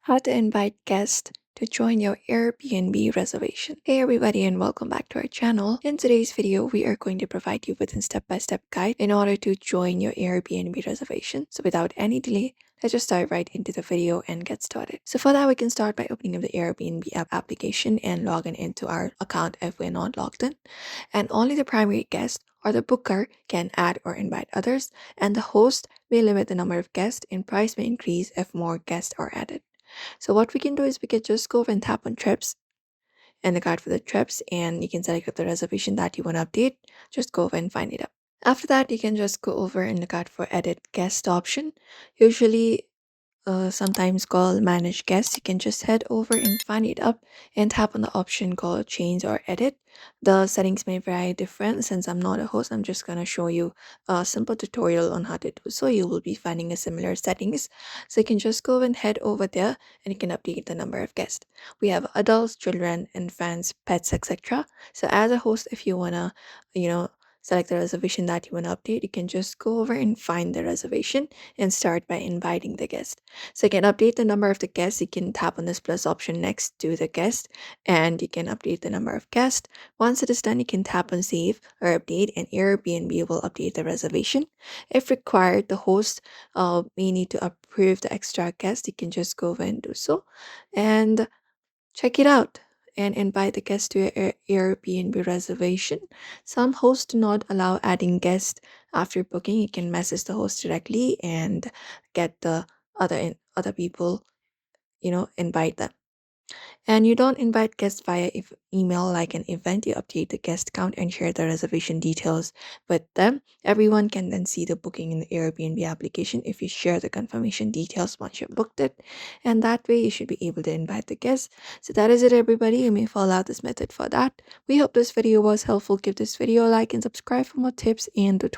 How to invite guests to join your Airbnb reservation. Hey everybody and welcome back to our channel. In today's video, we are going to provide you with a step-by-step guide in order to join your Airbnb reservation. So without any delay, let's just dive right into the video and get started. So for that, we can start by opening up the Airbnb application and logging into our account if we're not logged in. And only the primary guest or the booker can add or invite others, and the host may limit the number of guests and price may increase if more guests are added. So what we can do is we can just go and tap on trips and the card for the trips, and you can select up the reservation that you want to update. Just go over and find it up. After that, you can just go over and look out for edit guest option. Usually sometimes called manage guests, you can just head over and find it up and tap on the option called change or edit. The settings may vary different. Since I'm not a host, I'm just gonna show you a simple tutorial on how to do so. You will be finding a similar settings. So you can just go and head over there and you can update the number of guests. We have adults, children, infants, pets, etc. So as a host, if you wanna, you know, select the reservation that you want to update, you can just go over and find the reservation and start by inviting the guest. So you can update the number of the guests. You can tap on this plus option next to the guest and you can update the number of guests. Once it is done, you can tap on save or update and Airbnb will update the reservation. If required, the host may need to approve the extra guest. You can just go over and do so and check it out and invite the guest to your Airbnb reservation. Some hosts do not allow adding guests after booking. You can message the host directly and get the other people, invite them. And you don't invite guests via email like an event. You update the guest count and share the reservation details with them. Everyone can then see the booking in the Airbnb application if you share the confirmation details once you've booked it. And that way you should be able to invite the guests. So that is it, everybody. You may follow out this method for that. We hope this video was helpful. Give this video a like and subscribe for more tips and tutorials.